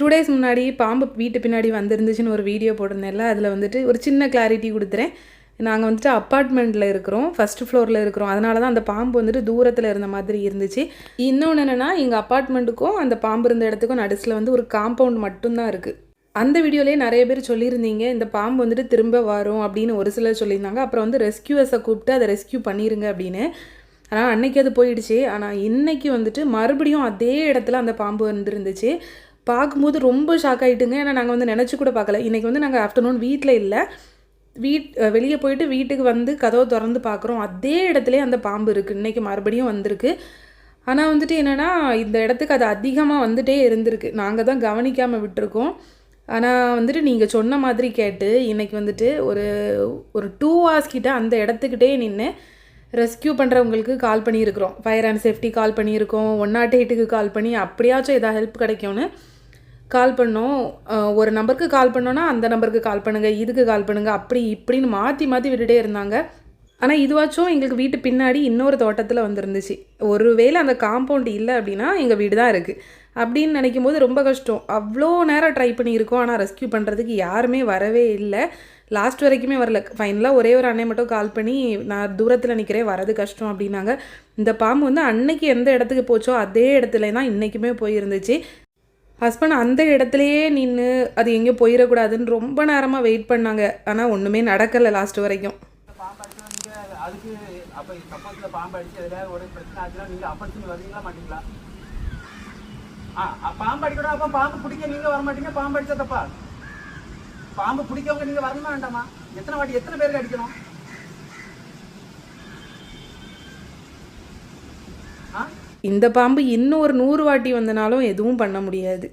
2 days முன்னாடி பாம்பு வீட்டு பின்னாடி வந்திருந்துச்சுன்னு ஒரு வீடியோ போட்டிருந்தேன்ல, அதில் வந்துட்டு ஒரு சின்ன கிளாரிட்டி கொடுத்துறேன். நாங்கள் வந்துட்டு அப்பார்ட்மெண்ட்டில் இருக்கிறோம், ஃபஸ்ட்டு ஃப்ளோரில் இருக்கிறோம். அதனால தான் அந்த பாம்பு வந்துட்டு தூரத்தில் இருந்த மாதிரி இருந்துச்சு. இன்னொன்று என்னென்னா, எங்கள் அப்பார்ட்மெண்ட்டுக்கும் அந்த பாம்பு இருந்த இடத்துக்கும் நடுசில் வந்து ஒரு காம்பவுண்ட் மட்டும்தான் இருக்குது. அந்த வீடியோலேயே நிறைய பேர் சொல்லியிருந்தீங்க, இந்த பாம்பு வந்துட்டு திரும்ப வரும் அப்படின்னு ஒரு சிலர் சொல்லியிருந்தாங்க. அப்புறம் வந்து ரெஸ்கியூவர்ஸை கூப்பிட்டு அதை ரெஸ்கியூ பண்ணிடுங்க அப்படின்னு. ஆனால் அன்றைக்கி அது போயிடுச்சு. ஆனால் இன்றைக்கி வந்துட்டு மறுபடியும் அதே இடத்துல அந்த பாம்பு வந்துருந்துச்சு. பார்க்கும்போது ரொம்ப ஷாக் ஆகிட்டுங்க. ஏன்னா நாங்கள் வந்து நினச்சி கூட பார்க்கல. இன்றைக்கி வந்து நாங்கள் ஆஃப்டர்நூன் வீட்டில் இல்லை, வெளியே போயிட்டு வீட்டுக்கு வந்து கதவை திறந்து பார்க்குறோம். அதே இடத்துலேயே அந்த பாம்பு இருக்குது. இன்றைக்கி மறுபடியும் வந்திருக்கு. ஆனால் வந்துட்டு என்னென்னா, இந்த இடத்துக்கு அது அதிகமாக வந்துகிட்டே இருந்திருக்கு. நாங்கள் தான் கவனிக்காமல் விட்டுருக்கோம். ஆனால் வந்துட்டு நீங்கள் சொன்ன மாதிரி கேட்டு இன்றைக்கி வந்துட்டு ஒரு 2 hours கிட்ட அந்த இடத்துக்கிட்டே நின்று ரெஸ்கியூ பண்ணுறவங்களுக்கு கால் பண்ணியிருக்கிறோம். ஃபயர் அண்ட் சேஃப்டி கால் பண்ணியிருக்கோம், 108க்கு கால் பண்ணி அப்படியாச்சும் எதாவது ஹெல்ப் கிடைக்கும்னு கால் பண்ணோம். ஒரு நம்பருக்கு கால் பண்ணோன்னா அந்த நம்பருக்கு கால் பண்ணுங்கள், இதுக்கு கால் பண்ணுங்கள், அப்படி இப்படின்னு மாற்றி மாற்றி விட்டுட்டே இருந்தாங்க. ஆனால் இதுவாச்சும் எங்களுக்கு வீட்டு பின்னாடி இன்னொரு தோட்டத்தில் வந்துருந்துச்சு. ஒருவேளை அந்த காம்பவுண்ட் இல்லை அப்படின்னா எங்கள் வீடு தான் இருக்குது அப்படின்னு நினைக்கும் போது ரொம்ப கஷ்டம். அவ்வளோ நேரம் ட்ரை பண்ணியிருக்கோம், ஆனால் ரெஸ்கியூ பண்ணுறதுக்கு யாருமே வரவே இல்லை. லாஸ்ட் வரைக்குமே வரல. ஃபைனலாக ஒரே ஒரு அண்ணன் மட்டும் கால் பண்ணி, நான் தூரத்தில் நிற்கிறேன், வரது கஷ்டம் அப்படின்னாங்க. இந்த பாம்பு வந்து அன்னைக்கு எந்த இடத்துக்கு போச்சோ அதே இடத்துல தான் இன்றைக்குமே போயிருந்துச்சு. ஹஸ்பண்ட் அந்த இடத்துலையே நின்று அது எங்கேயும் போயிடக்கூடாதுன்னு ரொம்ப நேரமாக வெயிட் பண்ணாங்க. ஆனால் ஒன்றுமே நடக்கலை லாஸ்ட் வரைக்கும். அதுக்கு அப்போ சப்போஸில் பாம்பு அடிச்சு எதாவது ஒரு பிரச்சனை ஆச்சுன்னா நீங்கள் அப்படி வரீங்களா மாட்டீங்களா? பாம்பு அடிக்கணும். அப்போ பாம்பு பிடிக்க நீங்கள் வர மாட்டீங்க, பாம்பு அடிச்சா தப்பா? பாம்பு பிடிக்கவங்க நீங்கள் வரணுமா வேண்டாமா? எத்தனை வாட்டி எத்தனை பேருக்கு அடிக்கணும்? இந்த பாம்பு இன்னும் ஒரு 100 வாட்டி வந்தனாலும் எதுவும் பண்ண முடியாது.